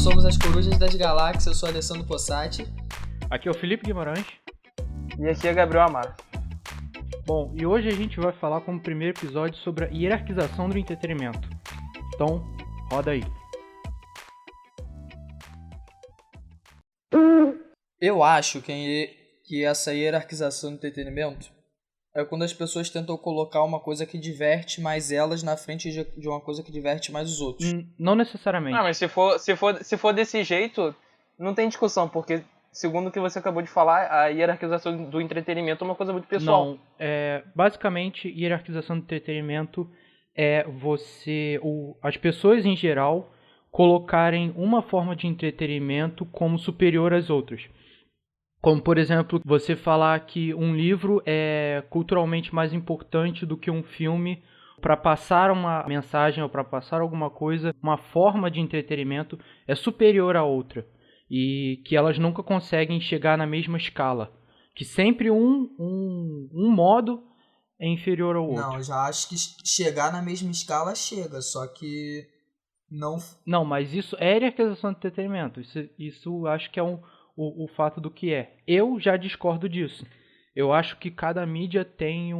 somos as Corujas das Galáxias, eu sou Alessandro Possati. Aqui é o Felipe Guimarães. E aqui é Gabriel Amaro. Bom, e hoje a gente vai falar como primeiro episódio sobre a hierarquização do entretenimento. Então, roda aí. Eu acho que essa hierarquização do entretenimento é quando as pessoas tentam colocar uma coisa que diverte mais elas na frente de uma coisa que diverte mais os outros. Não necessariamente. Ah, mas se for desse jeito, não tem discussão, porque, segundo o que você acabou de falar, a hierarquização do entretenimento é uma coisa muito pessoal. Não, basicamente, hierarquização do entretenimento é as pessoas em geral colocarem uma forma de entretenimento como superior às outras. Como, por exemplo, você falar que um livro é culturalmente mais importante do que um filme para passar uma mensagem ou para passar alguma coisa, uma forma de entretenimento é superior à outra. E que elas nunca conseguem chegar na mesma escala. Que sempre um modo é inferior ao outro. Não, eu já acho que chegar na mesma escala chega, só que não... Não, mas isso é hierarquização de entretenimento. Isso acho que é o fato do que é. Eu já discordo disso. Eu acho que cada mídia tem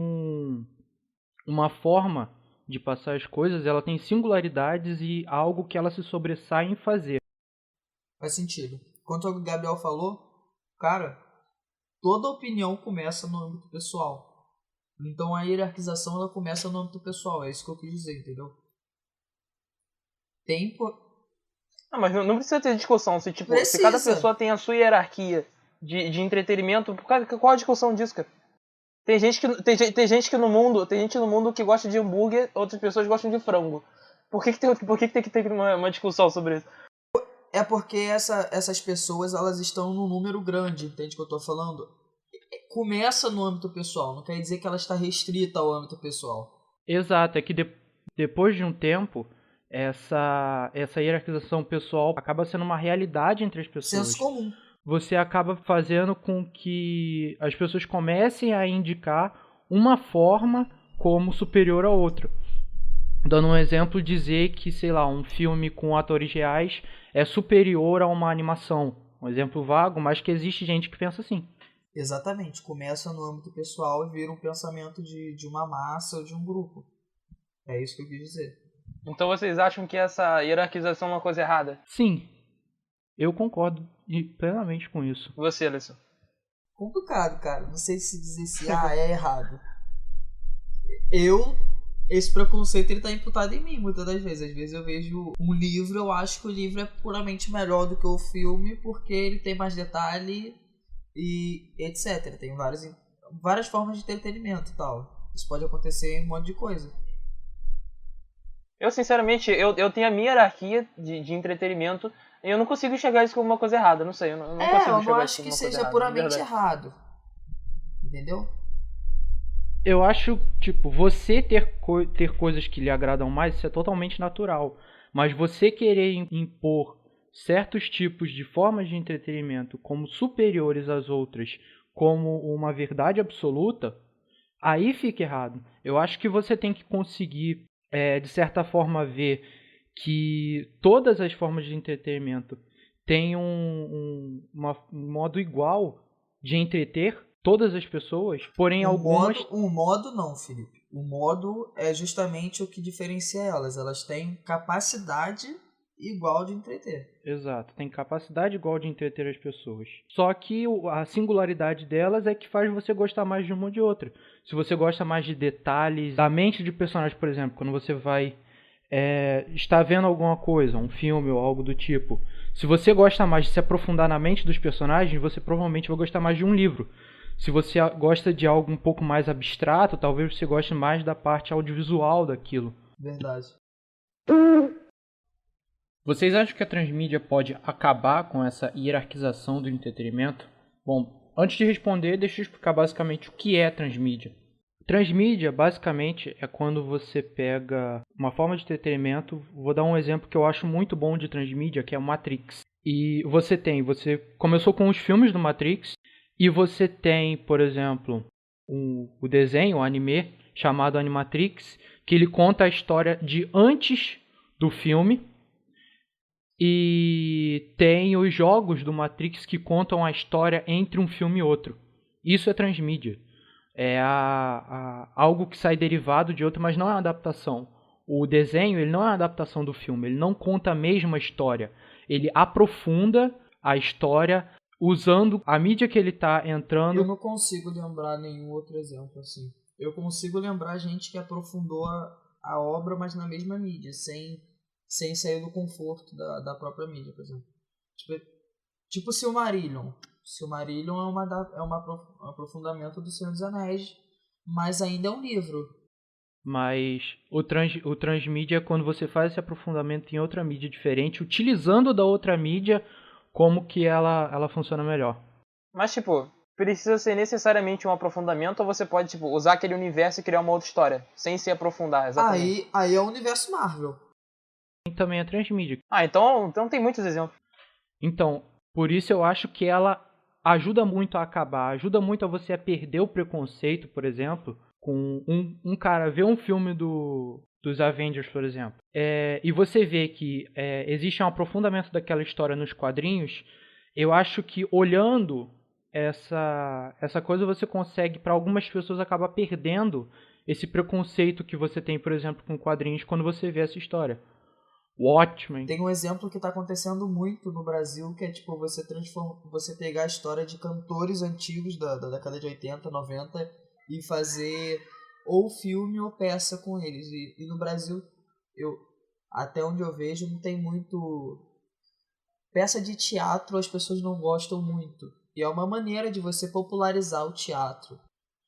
uma forma de passar as coisas, ela tem singularidades e algo que ela se sobressai em fazer. Faz sentido. Quanto ao que o Gabriel falou, cara, toda opinião começa no âmbito pessoal. Então a hierarquização ela começa no âmbito pessoal, é isso que eu quis dizer, entendeu? Ah, mas não precisa ter discussão. Se cada pessoa tem a sua hierarquia de entretenimento, qual a discussão disso, cara? Tem gente no mundo que gosta de hambúrguer, outras pessoas gostam de frango. Por que tem que ter uma discussão sobre isso? É porque essas pessoas elas estão num número grande, entende o que eu tô falando? Começa no âmbito pessoal, não quer dizer que ela está restrita ao âmbito pessoal. Exato, é que depois de um tempo, essa hierarquização pessoal acaba sendo uma realidade entre as pessoas. Senso comum. Você acaba fazendo com que as pessoas comecem a indicar uma forma como superior a outra. Dando um exemplo, dizer que, sei lá, um filme com atores reais é superior a uma animação. Um exemplo vago, mas que existe gente que pensa assim. Exatamente. Começa no âmbito pessoal e vira um pensamento de uma massa ou de um grupo. É isso que eu quis dizer. Então vocês acham que essa hierarquização é uma coisa errada? Sim. Eu concordo plenamente com isso. Você, Alisson? Complicado, cara. Não sei se dizer se é errado. Esse preconceito ele tá imputado em mim muitas das vezes. Às vezes eu vejo um livro, eu acho que o livro é puramente melhor do que o filme porque ele tem mais detalhe e etc. Tem várias formas de entretenimento e tal. Isso pode acontecer em um monte de coisa. Eu, sinceramente, eu tenho a minha hierarquia de entretenimento e eu não consigo enxergar isso como uma coisa errada. Não sei, eu não consigo enxergar isso como uma coisa errada. Eu não acho que seja puramente errado. Entendeu? Eu acho, você ter coisas que lhe agradam mais, isso é totalmente natural. Mas você querer impor certos tipos de formas de entretenimento como superiores às outras, como uma verdade absoluta, aí fica errado. Eu acho que você tem que conseguir, de certa forma, ver que todas as formas de entretenimento têm um modo igual de entreter todas as pessoas, porém algumas... O modo não, Felipe. O modo é justamente o que diferencia elas. Elas têm capacidade igual de entreter. Exato, tem capacidade igual de entreter as pessoas. Só que a singularidade delas é que faz você gostar mais de uma ou de outra. Se você gosta mais de detalhes da mente de personagem, por exemplo, quando você vai estar vendo alguma coisa, um filme ou algo do tipo. Se você gosta mais de se aprofundar na mente dos personagens, você provavelmente vai gostar mais de um livro. Se você gosta de algo um pouco mais abstrato, talvez você goste mais da parte audiovisual daquilo. Verdade. Vocês acham que a transmídia pode acabar com essa hierarquização do entretenimento? Bom, antes de responder, deixa eu explicar basicamente o que é transmídia. Transmídia, basicamente, é quando você pega uma forma de entretenimento. Vou dar um exemplo que eu acho muito bom de transmídia, que é o Matrix. E você começou com os filmes do Matrix, e você tem, por exemplo, o desenho, o anime, chamado Animatrix, que ele conta a história de antes do filme, E tem os jogos do Matrix que contam a história entre um filme e outro. Isso é transmídia. É algo que sai derivado de outro, mas não é uma adaptação. O desenho, ele não é uma adaptação do filme, ele não conta a mesma história. Ele aprofunda a história usando a mídia que ele está entrando. Eu não consigo lembrar nenhum outro exemplo assim. Eu consigo lembrar gente que aprofundou a obra, mas na mesma mídia, sem sair do conforto da própria mídia, por exemplo. Tipo Silmarillion. Silmarillion é um aprofundamento do Senhor dos Anéis, mas ainda é um livro. Mas o transmídia é quando você faz esse aprofundamento em outra mídia diferente, utilizando da outra mídia, como que ela funciona melhor. Mas, tipo, precisa ser necessariamente um aprofundamento ou você pode, tipo, usar aquele universo e criar uma outra história, sem se aprofundar, exatamente? Aí é o universo Marvel. E também é transmídia. Então tem muitos exemplos. Então, por isso eu acho que ela ajuda muito a acabar, ajuda muito a você a perder o preconceito, por exemplo, com um cara ver um filme dos Avengers, por exemplo, e você vê que existe um aprofundamento daquela história nos quadrinhos. Eu acho que olhando essa coisa você consegue, para algumas pessoas, acabar perdendo esse preconceito que você tem, por exemplo, com quadrinhos quando você vê essa história. Watchmen. Tem um exemplo que está acontecendo muito no Brasil, que é tipo você pegar a história de cantores antigos da década de 80, 90 e fazer ou filme ou peça com eles. E no Brasil, até onde eu vejo, não tem muito... Peça de teatro as pessoas não gostam muito. E é uma maneira de você popularizar o teatro.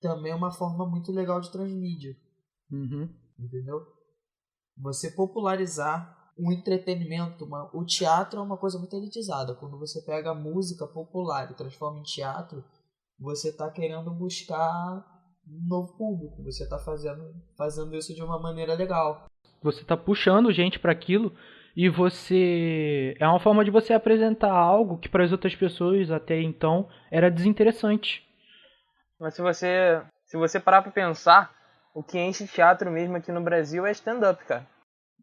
Também é uma forma muito legal de transmídia. Uhum. Entendeu? Você popularizar o entretenimento. O teatro é uma coisa muito elitizada. Quando você pega a música popular e transforma em teatro, você está querendo buscar um novo público. Você está fazendo isso de uma maneira legal. Você está puxando gente para aquilo e você... É uma forma de você apresentar algo que para as outras pessoas até então era desinteressante. Mas se você parar pra pensar, o que enche teatro mesmo aqui no Brasil é stand-up, cara.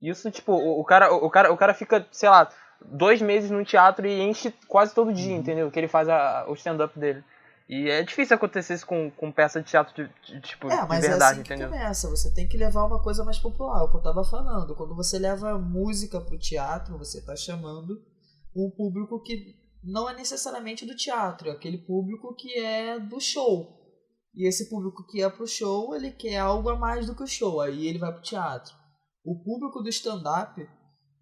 Isso, tipo, o cara fica, sei lá, 2 meses no teatro e enche quase todo dia, entendeu? Que ele faz o stand-up dele. E é difícil acontecer isso com peça de teatro tipo, de mas verdade, é assim entendeu? Que começa. Você tem que levar uma coisa mais popular, o que eu tava falando. Quando você leva música pro teatro, você tá chamando um público que não é necessariamente do teatro, é aquele público que é do show. E esse público que é pro show, ele quer algo a mais do que o show, aí ele vai pro teatro. O público do stand-up,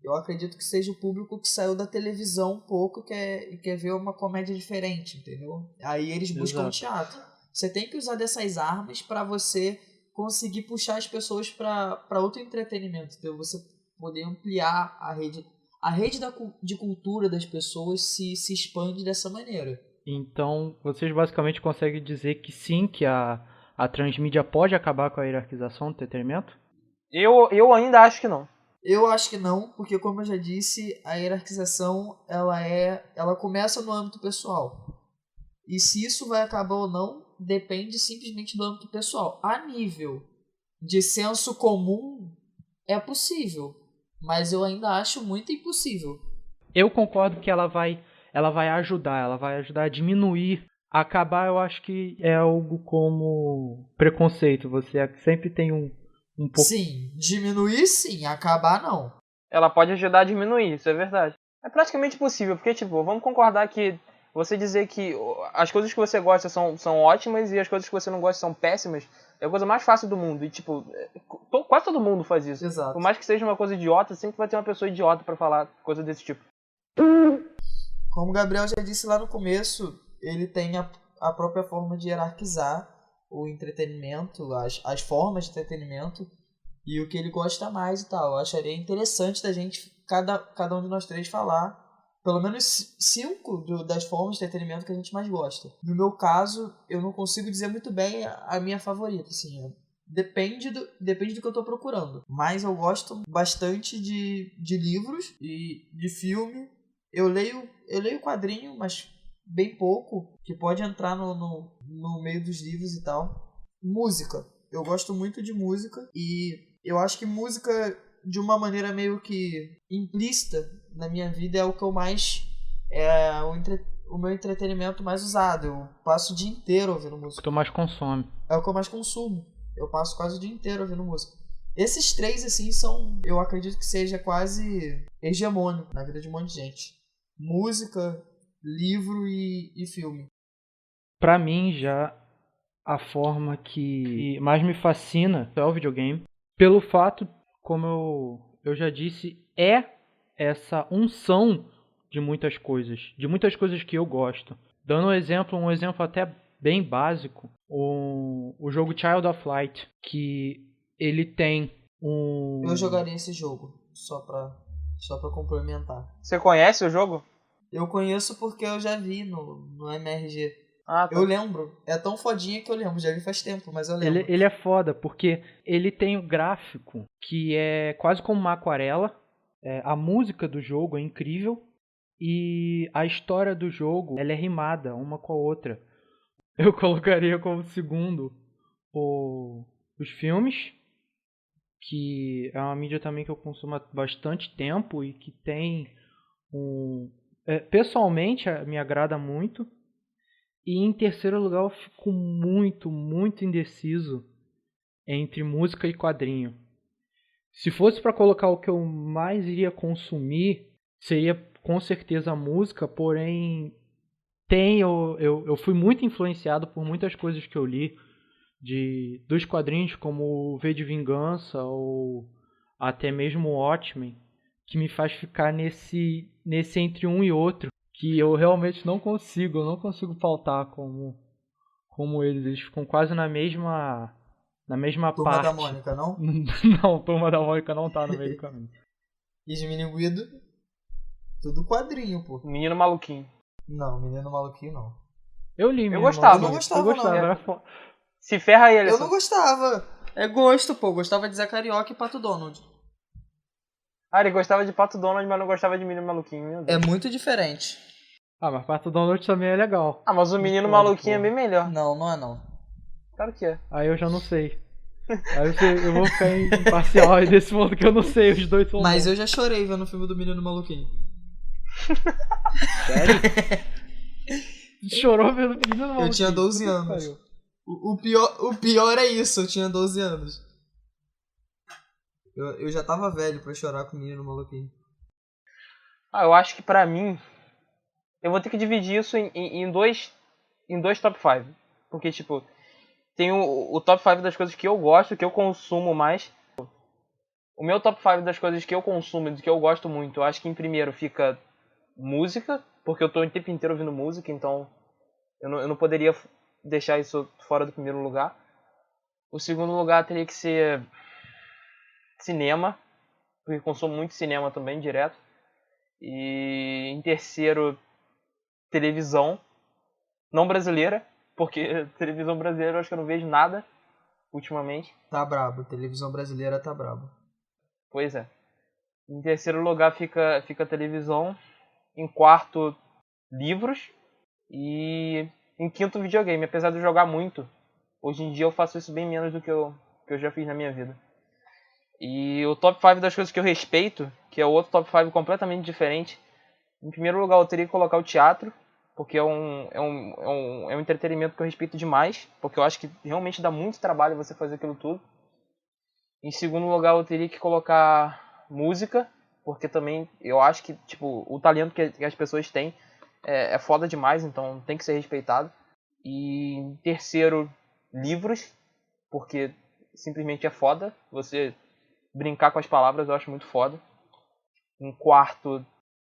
eu acredito que seja o público que saiu da televisão um pouco e quer ver uma comédia diferente, entendeu? Aí eles buscam o teatro. Você tem que usar dessas armas para você conseguir puxar as pessoas para outro entretenimento, entendeu? Você poder ampliar a rede. A rede de cultura das pessoas se expande dessa maneira. Então, vocês basicamente conseguem dizer que sim, que a transmídia pode acabar com a hierarquização do entretenimento? Eu ainda acho que não. Eu acho que não, porque como eu já disse, a hierarquização ela começa no âmbito pessoal. E se isso vai acabar ou não, depende simplesmente do âmbito pessoal. A nível de senso comum, é possível, mas eu ainda acho muito impossível. Eu concordo que ela vai ajudar a diminuir. Acabar, eu acho que é algo como preconceito. Você sempre tem um pouco... Sim, diminuir sim, acabar não. Ela pode ajudar a diminuir, isso é verdade. É praticamente possível, porque, tipo, vamos concordar que você dizer que as coisas que você gosta são ótimas e as coisas que você não gosta são péssimas é a coisa mais fácil do mundo. E, tipo, quase todo mundo faz isso. Exato. Por mais que seja uma coisa idiota, sempre vai ter uma pessoa idiota pra falar coisa desse tipo. Como o Gabriel já disse lá no começo, ele tem a própria forma de hierarquizar o entretenimento, as formas de entretenimento e o que ele gosta mais e tal. Eu acharia interessante da gente, cada um de nós três, falar pelo menos 5 das formas de entretenimento que a gente mais gosta. No meu caso, eu não consigo dizer muito bem a minha favorita, assim, depende do que eu estou procurando. Mas eu gosto bastante de livros e de filme. Eu leio quadrinho, mas bem pouco, que pode entrar no meio dos livros e tal. Música. Eu gosto muito de música e eu acho que música de uma maneira meio que implícita na minha vida, é o que eu mais... o meu entretenimento mais usado. Eu passo o dia inteiro ouvindo música. O que tu mais consome. É o que eu mais consumo. Eu passo quase o dia inteiro ouvindo música. Esses três, assim, são... Eu acredito que seja quase hegemônico na vida de um monte de gente. Música, livro e filme. Pra mim, já a forma que mais me fascina é o videogame. Pelo fato, como eu já disse, é essa unção de muitas coisas que eu gosto. Dando um exemplo até bem básico, o jogo Child of Light, que ele tem Eu jogaria esse jogo, só pra complementar. Você conhece o jogo? Eu conheço porque eu já vi no MRG. Ah, tá. Eu lembro. É tão fodinha que eu lembro. Já vi faz tempo, mas eu lembro. Ele é foda, porque ele tem o gráfico que é quase como uma aquarela. A música do jogo é incrível. E a história do jogo, ela é rimada uma com a outra. Eu colocaria como segundo os filmes, que é uma mídia também que eu consumo há bastante tempo e que tem pessoalmente me agrada muito. E em terceiro lugar eu fico muito, muito indeciso entre música e quadrinho. Se fosse para colocar o que eu mais iria consumir, seria com certeza a música, porém eu fui muito influenciado por muitas coisas que eu li dos quadrinhos, como V de Vingança ou até mesmo Watchmen, que me faz ficar nesse entre um e outro, que eu realmente não consigo pautar como eles ficam quase na mesma Turma parte. da Mônica, não? Não, Turma da Mônica não tá no meio do caminho. E de Menino Guido? Tudo quadrinho, pô. Menino Maluquinho. Não, Menino Maluquinho não. Eu li Menino gostava. Maluquinho. Eu não gostava, não. Era Se ferra aí, Alisson. Eu não gostava. É gosto, pô. Eu gostava de Zé Carioca e Pato Donald. Ah, ele gostava de Pato Donald, mas não gostava de Menino Maluquinho. Meu Deus. É muito diferente. Ah, mas Pato Donald também é legal. Ah, mas o Menino Pô, Maluquinho é bem melhor. Não, não é não. Claro que é. Aí eu já não sei. Eu vou ficar imparcial aí desse ponto que eu não sei, os dois são Mas bons. eu já chorei vendo o filme do Menino Maluquinho. Sério? Chorou vendo Menino Maluquinho? Eu tinha 12 anos. O pior é isso, eu tinha 12 anos. Eu já tava velho pra chorar com o Menino Maluquinho. Ah, eu acho que pra mim, eu vou ter que dividir isso em dois top 5. Porque, tipo, tem o top 5 das coisas que eu gosto, que eu consumo mais. O meu top 5 das coisas que eu consumo e que eu gosto muito, eu acho que em primeiro fica música, porque eu tô o tempo inteiro ouvindo música, então eu não poderia deixar isso fora do primeiro lugar. O segundo lugar teria que ser cinema, porque eu consumo muito cinema também, direto. E em terceiro, televisão, não brasileira, porque televisão brasileira eu acho que eu não vejo nada ultimamente. Tá brabo, televisão brasileira tá brabo. Pois é. Em terceiro lugar fica televisão. Em quarto, livros. E em quinto, videogame. Apesar de eu jogar muito, hoje em dia eu faço isso bem menos do que eu já fiz na minha vida. E o top 5 das coisas que eu respeito, que é outro top 5 completamente diferente. Em primeiro lugar, eu teria que colocar o teatro, porque é um entretenimento que eu respeito demais, porque eu acho que realmente dá muito trabalho você fazer aquilo tudo. Em segundo lugar, eu teria que colocar música, porque também eu acho que tipo, o talento que as pessoas têm é foda demais, então tem que ser respeitado. E em terceiro, livros, porque simplesmente é foda. Você brincar com as palavras eu acho muito foda. Em quarto,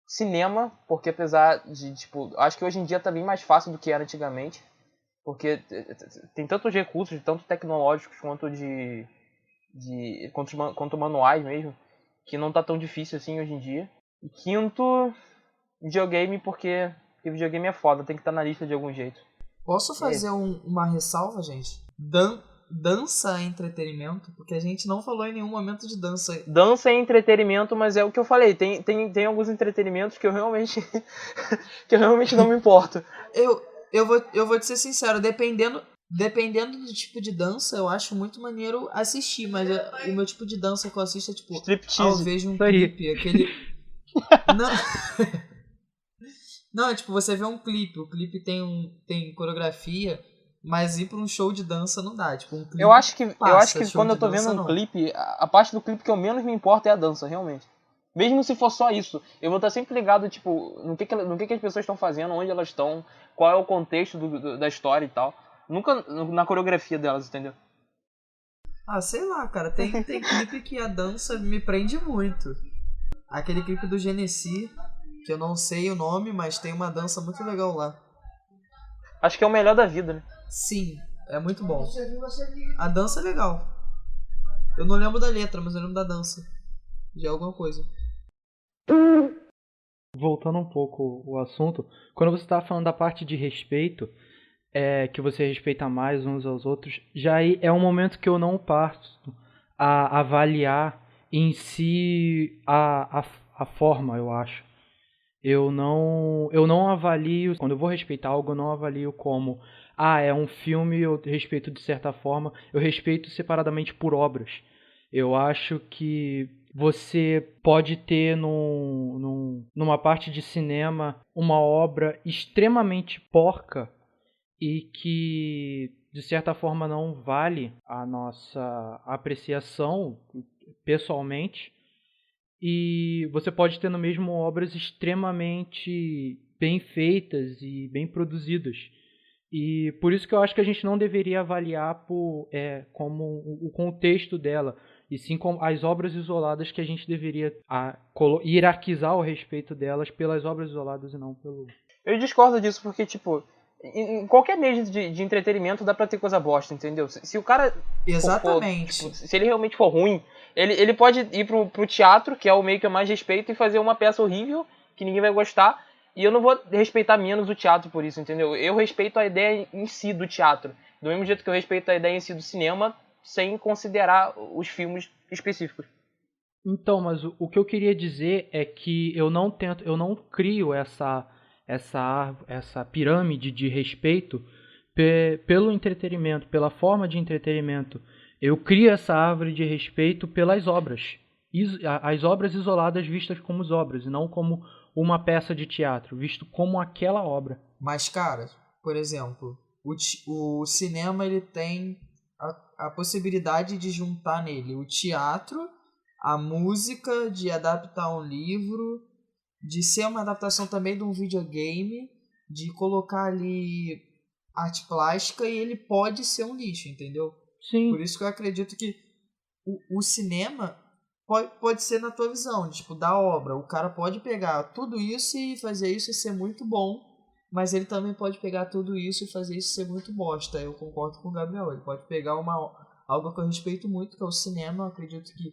cinema, porque apesar de, tipo, acho que hoje em dia tá bem mais fácil do que era antigamente, porque tem tantos recursos, tanto tecnológicos quanto manuais mesmo, que não tá tão difícil assim hoje em dia. E quinto, videogame, porque videogame é foda, tem que estar na lista de algum jeito. Posso fazer uma ressalva, gente? Dança é entretenimento? Porque a gente não falou em nenhum momento de dança. Dança é entretenimento, mas é o que eu falei. Tem alguns entretenimentos que eu realmente que eu realmente não me importo. Eu vou te ser sincero, dependendo Dependendo do tipo de dança, eu acho muito maneiro assistir, mas o meu tipo de dança que eu assisto é tipo, eu vejo um clipe, aquele... Não... Não, é tipo, você vê um clipe, o clipe tem coreografia, mas ir pra um show de dança não dá, tipo, um clipe eu acho que passa, quando eu tô vendo um clipe, a parte do clipe que eu menos me importa é a dança, realmente. Mesmo se for só isso, eu vou estar sempre ligado, tipo, no que as pessoas estão fazendo, onde elas estão, qual é o contexto da história e tal. Nunca na coreografia delas, entendeu? Ah, sei lá, cara, tem clipe que a dança me prende muito. Aquele clipe do Genesi, que eu não sei o nome, mas tem uma dança muito legal lá. Acho que é o melhor da vida, né? Sim, é muito bom. A dança é legal. Eu não lembro da letra, mas eu lembro da dança. Já é alguma coisa. Voltando um pouco o assunto, quando você estava falando da parte de respeito, que você respeita mais uns aos outros, já é um momento que eu não parto a avaliar em si a forma, eu acho. Eu não avalio, quando eu vou respeitar algo, eu não avalio como, é um filme, eu respeito de certa forma, eu respeito separadamente por obras. Eu acho que você pode ter numa parte de cinema uma obra extremamente porca e que de certa forma não vale a nossa apreciação pessoalmente, e você pode ter no mesmo obras extremamente bem feitas e bem produzidas. E por isso que eu acho que a gente não deveria avaliar como o contexto dela, e sim como as obras isoladas, que a gente deveria hierarquizar o respeito delas pelas obras isoladas e não pelo... Eu discordo disso porque, tipo, em qualquer meio de entretenimento dá pra ter coisa bosta, entendeu? Se o cara Exatamente. tipo, se ele realmente for ruim, ele pode ir pro teatro, que é o meio que eu mais respeito, e fazer uma peça horrível, que ninguém vai gostar, e eu não vou respeitar menos o teatro por isso, entendeu? Eu respeito a ideia em si do teatro, do mesmo jeito que eu respeito a ideia em si do cinema, sem considerar os filmes específicos. Então, mas o que eu queria dizer é que eu não crio essa pirâmide de respeito pelo entretenimento, pela forma de entretenimento. Eu crio essa árvore de respeito pelas obras. As obras isoladas vistas como obras, e não como uma peça de teatro, visto como aquela obra. Mas, cara, por exemplo, o cinema ele tem a possibilidade de juntar nele o teatro, a música, de adaptar um livro, de ser uma adaptação também de um videogame, de colocar ali arte plástica, e ele pode ser um lixo, entendeu? Sim. Por isso que eu acredito que o cinema pode ser na tua visão, tipo, da obra. O cara pode pegar tudo isso e fazer isso e ser muito bom, mas ele também pode pegar tudo isso e fazer isso ser muito bosta. Eu concordo com o Gabriel. Ele pode pegar algo que eu respeito muito, que é o cinema. Eu acredito que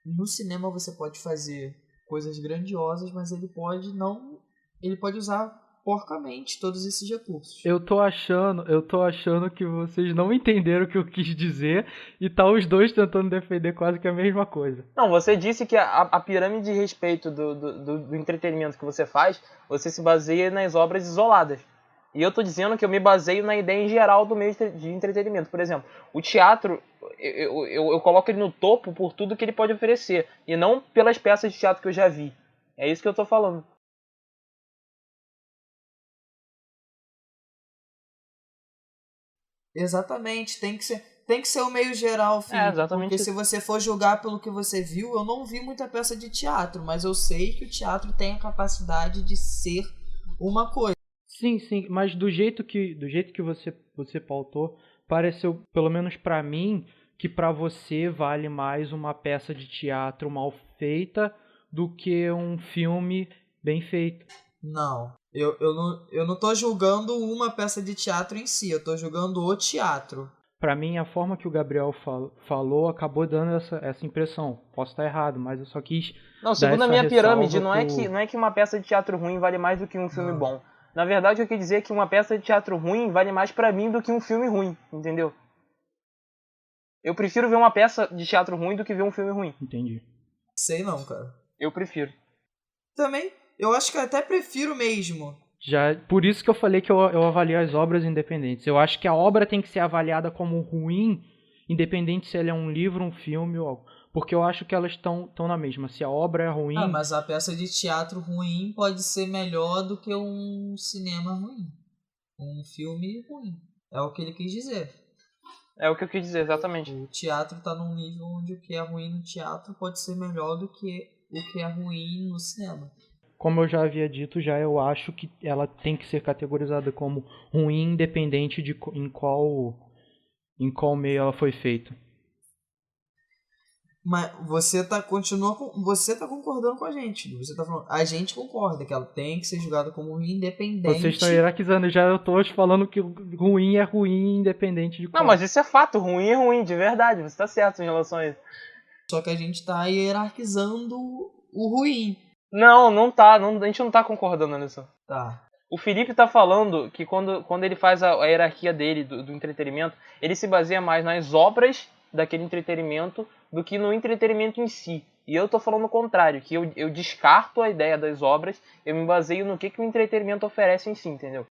no cinema você pode fazer coisas grandiosas, mas ele pode usar porcamente todos esses recursos. Eu tô achando que vocês não entenderam o que eu quis dizer, e tá os dois tentando defender quase que a mesma coisa. Não, você disse que a pirâmide de respeito do entretenimento que você faz, você se baseia nas obras isoladas. E eu tô dizendo que eu me baseio na ideia em geral do meio de entretenimento. Por exemplo, o teatro, eu coloco ele no topo por tudo que ele pode oferecer, e não pelas peças de teatro que eu já vi. É isso que eu tô falando. Exatamente, tem que ser o meio geral, Felipe, exatamente porque isso. se você for julgar pelo que você viu, eu não vi muita peça de teatro, mas eu sei que o teatro tem a capacidade de ser uma coisa. Sim, mas do jeito que você pautou, pareceu, pelo menos pra mim, que pra você vale mais uma peça de teatro mal feita do que um filme bem feito. Não, eu não tô julgando uma peça de teatro em si, eu tô julgando o teatro. Pra mim, a forma que o Gabriel falou acabou dando essa impressão. Posso estar errado, mas eu só quis Não, dar segundo a essa minha pirâmide, ressalva não é que uma peça de teatro ruim vale mais do que um filme bom. Na verdade, eu quero dizer que uma peça de teatro ruim vale mais pra mim do que um filme ruim, entendeu? Eu prefiro ver uma peça de teatro ruim do que ver um filme ruim. Entendi. Sei não, cara. Eu prefiro. Também, eu acho que eu até prefiro mesmo. Por isso que eu falei que eu avalio as obras independentes. Eu acho que a obra tem que ser avaliada como ruim, independente se ela é um livro, um filme ou algo. Porque eu acho que elas estão na mesma. Se a obra é ruim... mas a peça de teatro ruim pode ser melhor do que um cinema ruim. Um filme ruim. É o que ele quis dizer. É o que eu quis dizer, exatamente. O teatro está num nível onde o que é ruim no teatro pode ser melhor do que o que é ruim no cinema. Como eu já havia dito, eu acho que ela tem que ser categorizada como ruim, independente de em qual meio ela foi feita. Mas você tá concordando com a gente. Você tá falando, a gente concorda que ela tem que ser julgada como ruim, independente. Vocês estão hierarquizando, eu tô falando que ruim é ruim, independente de qual. Não, mas isso é fato, ruim é ruim, de verdade, você tá certo em relação a isso. Só que a gente tá hierarquizando o ruim. Não tá, a gente não tá concordando nisso. Tá. O Felipe tá falando que quando ele faz a hierarquia dele, do entretenimento, ele se baseia mais nas obras daquele entretenimento do que no entretenimento em si. E eu tô falando o contrário, que eu descarto a ideia das obras, eu me baseio no que o entretenimento oferece em si, entendeu?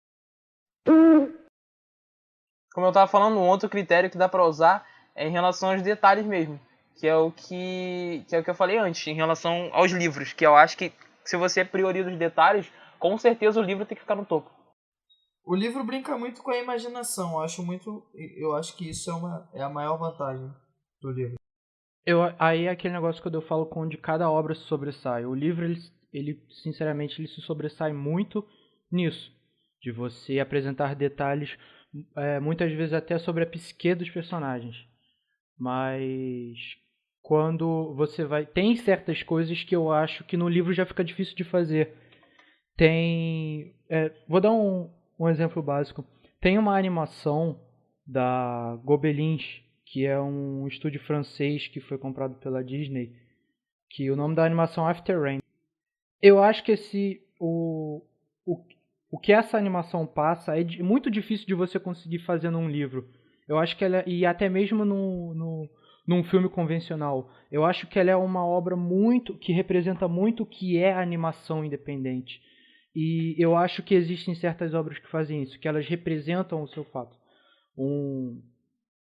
Como eu tava falando, um outro critério que dá pra usar é em relação aos detalhes mesmo, que é o que eu falei antes, em relação aos livros, que eu acho que se você prioriza os detalhes, com certeza o livro tem que ficar no topo. O livro brinca muito com a imaginação. Eu acho que isso é a maior vantagem do livro. Aí é aquele negócio que eu falo onde cada obra se sobressai. O livro, ele sinceramente, ele se sobressai muito nisso. De você apresentar detalhes, muitas vezes até sobre a psique dos personagens. Mas quando você vai... Tem certas coisas que eu acho que no livro já fica difícil de fazer. Vou dar um exemplo básico. Tem uma animação da Gobelins, que é um estúdio francês que foi comprado pela Disney, que o nome da animação é After Rain. Eu acho que o que essa animação passa é muito difícil de você conseguir fazer num livro. Eu acho que e até mesmo num filme convencional. Eu acho que ela é uma obra que representa muito o que é a animação independente. E eu acho que existem certas obras que fazem isso, que elas representam o seu fato.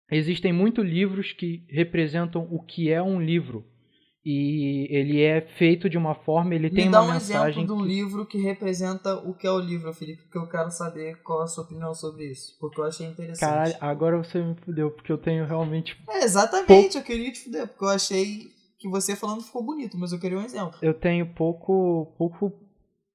Existem muitos livros que representam o que é um livro. E ele é feito de uma forma, ele tem uma mensagem... Me dá um exemplo de um livro que representa o que é o livro, Felipe, porque eu quero saber qual a sua opinião sobre isso, porque eu achei interessante. Caralho, agora você me fudeu, porque eu tenho realmente... Exatamente, eu queria te fuder, porque eu achei que você falando ficou bonito, mas eu queria um exemplo. Eu tenho pouco...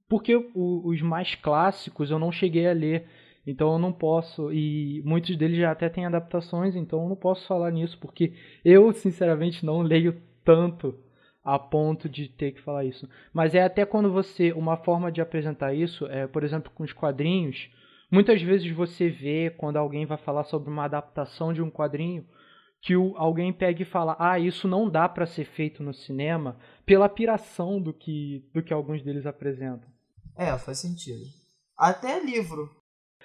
Porque os mais clássicos eu não cheguei a ler, então eu não posso, e muitos deles já até têm adaptações, então eu não posso falar nisso, porque eu, sinceramente, não leio tanto a ponto de ter que falar isso. Mas é até quando uma forma de apresentar isso, por exemplo, com os quadrinhos, muitas vezes você vê, quando alguém vai falar sobre uma adaptação de um quadrinho, que alguém pega e fala, isso não dá para ser feito no cinema, pela piração do que alguns deles apresentam. Faz sentido. Até livro.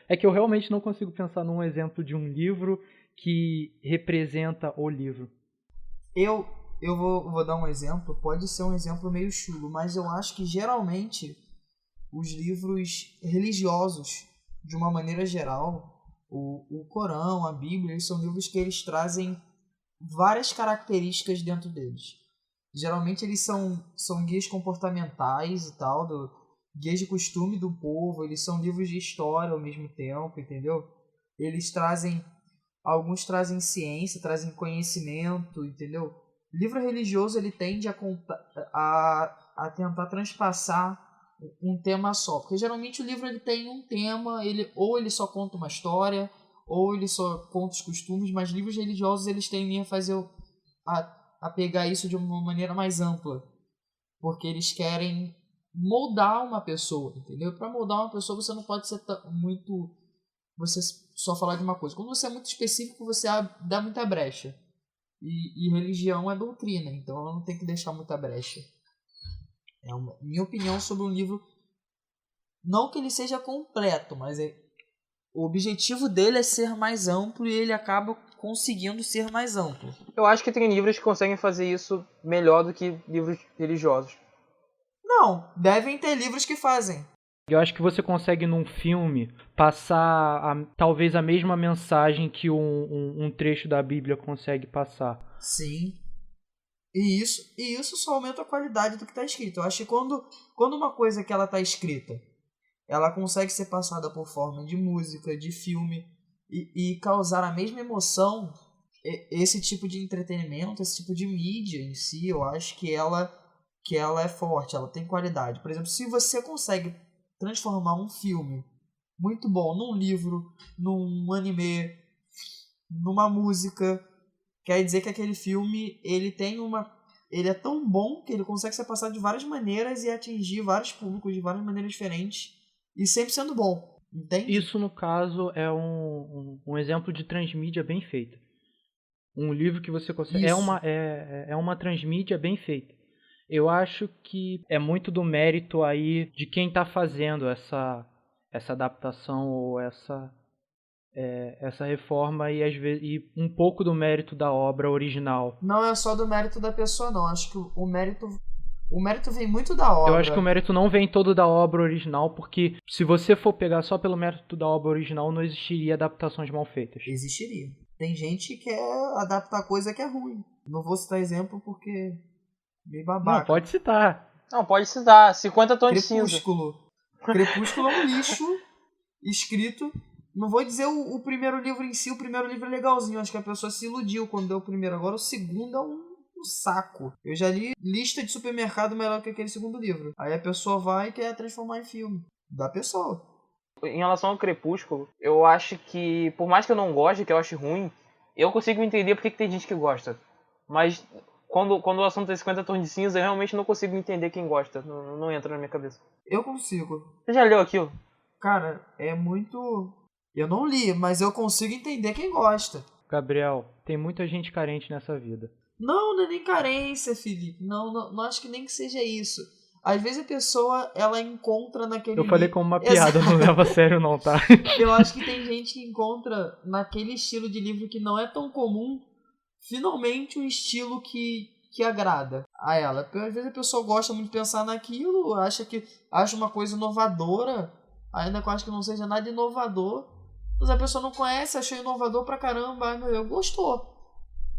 É que eu realmente não consigo pensar num exemplo de um livro que representa o livro. Eu vou dar um exemplo, pode ser um exemplo meio chulo, mas eu acho que geralmente os livros religiosos, de uma maneira geral, o Corão, a Bíblia, eles são livros que eles trazem várias características dentro deles. Geralmente eles são guias comportamentais e tal, guias de costume do povo, eles são livros de história ao mesmo tempo, entendeu? Alguns trazem ciência, trazem conhecimento, entendeu? O livro religioso ele tende a tentar transpassar um tema só, porque geralmente o livro ele tem um tema, ou ele só conta uma história, ou ele só conta os costumes, mas livros religiosos eles tendem a fazer a pegar isso de uma maneira mais ampla, porque eles querem moldar uma pessoa, entendeu? Para moldar uma pessoa você não pode ser você só falar de uma coisa. Quando você é muito específico, você dá muita brecha. E religião é doutrina, então ela não tem que deixar muita brecha. Minha opinião sobre um livro, não que ele seja completo, mas o objetivo dele é ser mais amplo e ele acaba conseguindo ser mais amplo. Eu acho que tem livros que conseguem fazer isso melhor do que livros religiosos. Não, devem ter livros que fazem. Eu acho que você consegue num filme passar talvez a mesma mensagem que um trecho da Bíblia consegue passar. Sim. E isso só aumenta a qualidade do que está escrito. Eu acho que quando uma coisa que ela está escrita, ela consegue ser passada por forma de música, de filme, e causar a mesma emoção, esse tipo de entretenimento, esse tipo de mídia em si, eu acho que ela é forte, ela tem qualidade. Por exemplo, se você consegue transformar um filme muito bom num livro, num anime, numa música, quer dizer que aquele filme ele é tão bom que ele consegue ser passado de várias maneiras e atingir vários públicos de várias maneiras diferentes e sempre sendo bom, entende? Isso, no caso, é um exemplo de transmídia bem feita. Um livro que você consegue... É uma transmídia bem feita. Eu acho que é muito do mérito aí de quem está fazendo essa adaptação ou essa reforma e um pouco do mérito da obra original. Não é só do mérito da pessoa, não. Acho que o mérito vem muito da obra. Eu acho que o mérito não vem todo da obra original, porque se você for pegar só pelo mérito da obra original, não existiria adaptações mal feitas. Existiria. Tem gente que quer adaptar coisa que é ruim. Não vou citar exemplo porque... meio babaca. Não, pode citar. Não, pode citar. 50 tons de cinza. Crepúsculo é um lixo escrito... Não vou dizer o primeiro livro em si, o primeiro livro é legalzinho. Acho que a pessoa se iludiu quando deu o primeiro. Agora o segundo é um saco. Eu já li lista de supermercado melhor que aquele segundo livro. Aí a pessoa vai e quer transformar em filme. Da pessoa. Em relação ao Crepúsculo, eu acho que, por mais que eu não goste, que eu ache ruim, eu consigo entender porque que tem gente que gosta. Mas quando o assunto é 50 tons de cinza, eu realmente não consigo entender quem gosta. Não entra na minha cabeça. Eu consigo. Você já leu aquilo? Cara, é muito... Eu não li, mas eu consigo entender quem gosta. Gabriel, tem muita gente carente nessa vida. Não é nem carência, Felipe. Não acho que nem que seja isso. Às vezes a pessoa, ela encontra naquele... Eu falei como uma piada, não leva a sério não, tá? Eu acho que tem gente que encontra naquele estilo de livro que não é tão comum, finalmente um estilo que agrada a ela. Às vezes a pessoa gosta muito de pensar naquilo, acha uma coisa inovadora, ainda que eu acho que não seja nada inovador, mas a pessoa não conhece, achou inovador pra caramba, gostou.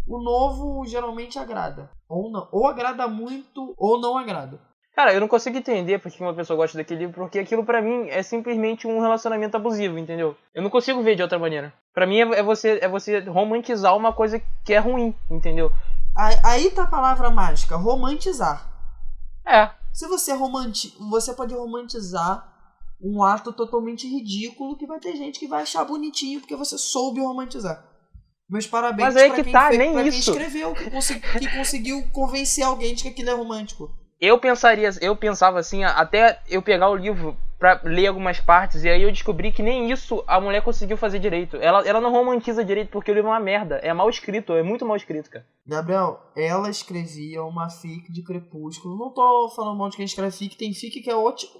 O novo geralmente agrada. Ou não. Ou agrada muito, ou não agrada. Cara, eu não consigo entender porque uma pessoa gosta daquele livro, porque aquilo pra mim é simplesmente um relacionamento abusivo, entendeu? Eu não consigo ver de outra maneira. Pra mim é você romantizar uma coisa que é ruim, entendeu? Aí tá a palavra mágica, romantizar. É. Se você você pode romantizar um ato totalmente ridículo que vai ter gente que vai achar bonitinho porque você soube romantizar. Meus parabéns. Mas aí que tá, nem pra isso. quem escreveu, que conseguiu convencer alguém de que aquilo é romântico. Eu pensava assim, até eu pegar o livro pra ler algumas partes, e aí eu descobri que nem isso a mulher conseguiu fazer direito. Ela não romantiza direito porque o livro é uma merda. É mal escrito, é muito mal escrito, cara. Gabriel, ela escrevia uma fic de Crepúsculo. Não tô falando mal de quem escreve fic, tem fic que é ótimo.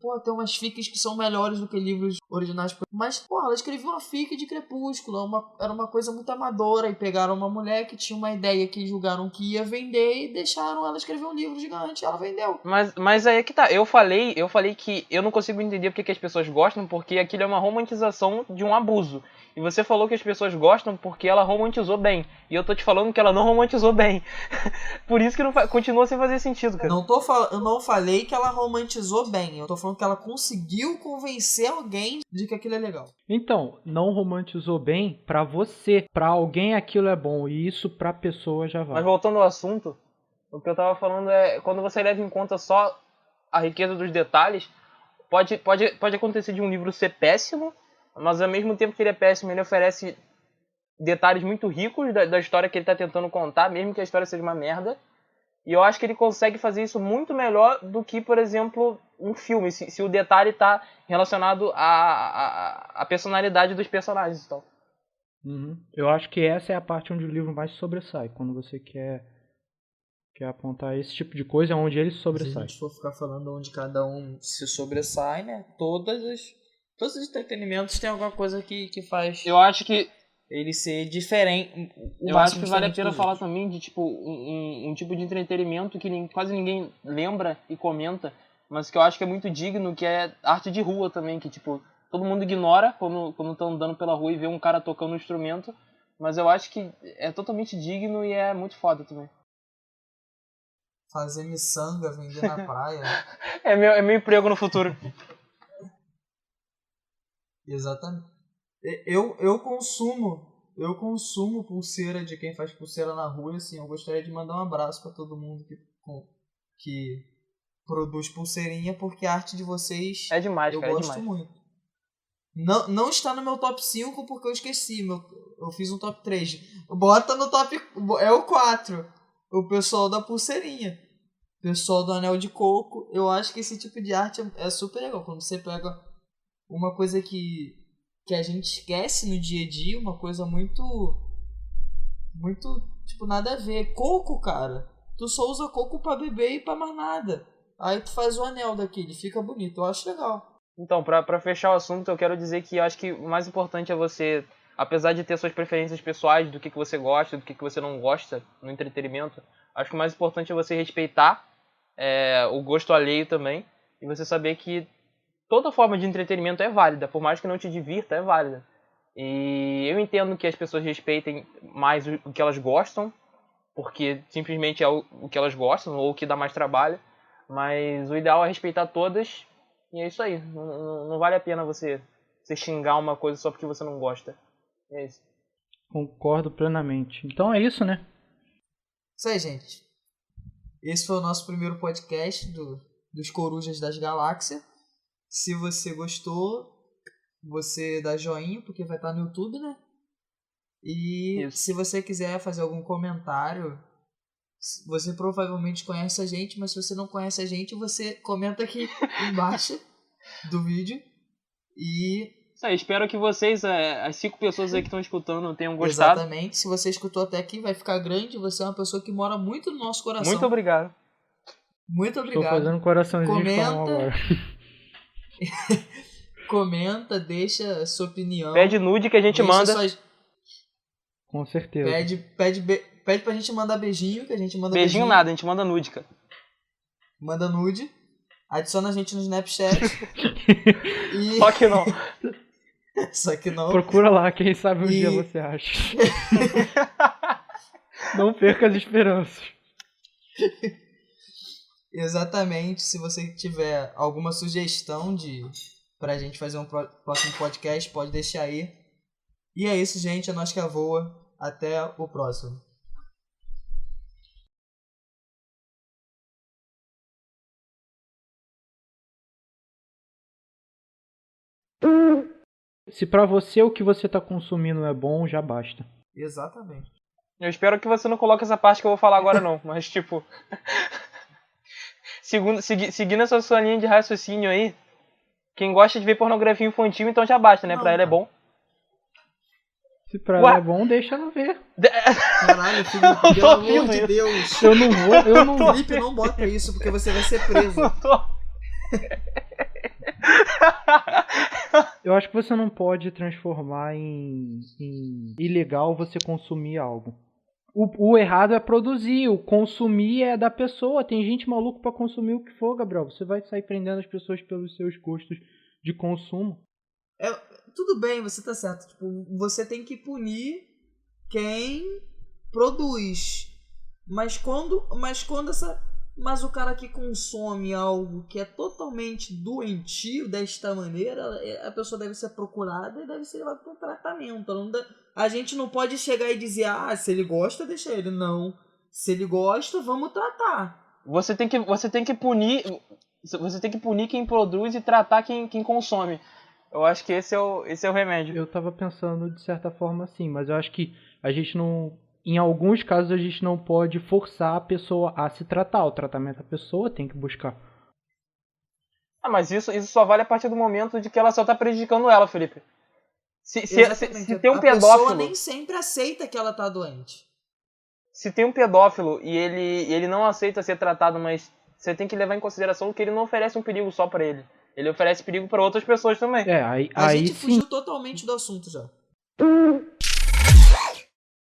Pô, tem umas fics que são melhores do que livros originais. Mas, pô, ela escrevia uma fic de Crepúsculo. Era uma coisa muito amadora. E pegaram uma mulher que tinha uma ideia que julgaram que ia vender e deixaram ela escrever um livro gigante. Ela vendeu. Mas aí é que tá. Eu falei que eu não consigo entender porque que as pessoas gostam, porque aquilo é uma romantização de um abuso. E você falou que as pessoas gostam porque ela romantizou bem. E eu tô te falando que ela não romantizou bem. Por isso que continua sem fazer sentido, cara. Eu não falei que ela romantizou bem. Eu tô falando que ela conseguiu convencer alguém de que aquilo é legal. Então, não romantizou bem pra você. Pra alguém aquilo é bom. E isso pra pessoa já vai. Mas voltando ao assunto, o que eu tava falando é... Quando você leva em conta só a riqueza dos detalhes, pode acontecer de um livro ser péssimo, mas ao mesmo tempo que ele é péssimo, ele oferece detalhes muito ricos da história que ele tá tentando contar, mesmo que a história seja uma merda. E eu acho que ele consegue fazer isso muito melhor do que, por exemplo, um filme, se o detalhe tá relacionado à personalidade dos personagens e tal. Uhum. Eu acho que essa é a parte onde o livro mais sobressai, quando você quer apontar esse tipo de coisa, é onde ele sobressai. Se a gente for ficar falando onde cada um se sobressai, né? Todos os entretenimentos têm alguma coisa que faz... Eu acho que ele ser diferente. Eu acho que vale a pena falar também de tipo um tipo de entretenimento que quase ninguém lembra e comenta, mas que eu acho que é muito digno, que é arte de rua também, que tipo, todo mundo ignora quando estão andando pela rua e vê um cara tocando um instrumento, mas eu acho que é totalmente digno e é muito foda também. Fazer miçanga, vender na praia. É meu emprego no futuro. Exatamente. Eu consumo pulseira de quem faz pulseira na rua, assim, eu gostaria de mandar um abraço pra todo mundo que produz pulseirinha, porque a arte de vocês É demais, eu cara, gosto é demais. muito. Não está no meu top 5 porque eu esqueci, eu fiz um top 3. Bota no top, é o 4, o pessoal da pulseirinha. Pessoal do anel de coco, eu acho que esse tipo de arte é super legal, quando você pega uma coisa que a gente esquece no dia a dia, uma coisa muito, tipo, nada a ver. Coco, cara. Tu só usa coco pra beber e pra mais nada. Aí tu faz o anel daquele, fica bonito. Eu acho legal. Então, pra fechar o assunto, eu quero dizer que eu acho que o mais importante é você, apesar de ter suas preferências pessoais, do que você gosta, do que você não gosta no entretenimento, acho que o mais importante é você respeitar o gosto alheio também, e você saber que toda forma de entretenimento é válida, por mais que não te divirta, é válida. E eu entendo que as pessoas respeitem mais o que elas gostam, porque simplesmente é o que elas gostam, ou o que dá mais trabalho, mas o ideal é respeitar todas, e é isso aí. Não vale a pena você xingar uma coisa só porque você não gosta. É isso. Concordo plenamente. Então é isso, né? Isso aí, gente. Esse foi o nosso primeiro podcast dos Corujas das Galáxias. Se você gostou, você dá joinha, porque vai estar no YouTube, né? E Isso. se você quiser fazer algum comentário, você provavelmente conhece a gente, mas se você não conhece a gente, você comenta aqui embaixo do vídeo. E Isso aí, espero que vocês, as 5 pessoas aí que estão escutando, tenham gostado. exatamente, se você escutou até aqui, vai ficar grande. Você é uma pessoa que mora muito no nosso coração. Muito obrigado. Muito Estou obrigado. fazendo coraçãozinho com a mão Comenta. agora. Comenta, deixa sua opinião. Pede nude que a gente Deixa manda. Com certeza. Pede pra gente mandar beijinho, que a gente manda Beijinho nada, a gente manda nude, cara. Manda nude. Adiciona a gente no Snapchat. E... Só que não. Só que não. Procura lá, quem sabe um dia você acha. Não perca as esperanças. Exatamente. Se você tiver alguma sugestão pra gente fazer um próximo podcast, pode deixar aí. E é isso, gente. É nós que a voa. Até o próximo. Se pra você o que você tá consumindo é bom, já basta. Exatamente. Eu espero que você não coloque essa parte que eu vou falar agora, não. Mas, tipo... seguindo essa sua linha de raciocínio aí, quem gosta de ver pornografia infantil, então já basta, né? Não, pra ela é cara. bom. Se pra ela é bom, deixa ela ver. Caralho, Felipe, pelo amor de Deus. Eu não vou. Felipe, não bota isso, porque você vai ser preso. Eu acho que você não pode transformar em ilegal você consumir algo. O errado é produzir, o consumir é da pessoa. Tem gente maluca pra consumir o que for, Gabriel. Você vai sair prendendo as pessoas pelos seus gostos de consumo. Tudo bem, você tá certo. Tipo, você tem que punir quem produz. Mas o cara que consome algo que é totalmente doentio desta maneira, a pessoa deve ser procurada e deve ser levada para um tratamento. A gente não pode chegar e dizer, se ele gosta, deixa ele. Não. Se ele gosta, vamos tratar. Você tem que punir quem produz e tratar quem consome. Eu acho que esse é o remédio. Eu tava pensando de certa forma assim, mas eu acho que a gente não... Em alguns casos a gente não pode forçar a pessoa a se tratar. O tratamento a pessoa tem que buscar. Mas isso só vale a partir do momento de que ela só tá prejudicando ela, Felipe. Se tem um pedófilo... A pessoa nem sempre aceita que ela tá doente. Se tem um pedófilo e ele não aceita ser tratado, mas você tem que levar em consideração que ele não oferece um perigo só pra ele. Ele oferece perigo pra outras pessoas também. Aí a gente sim. fugiu totalmente do assunto já.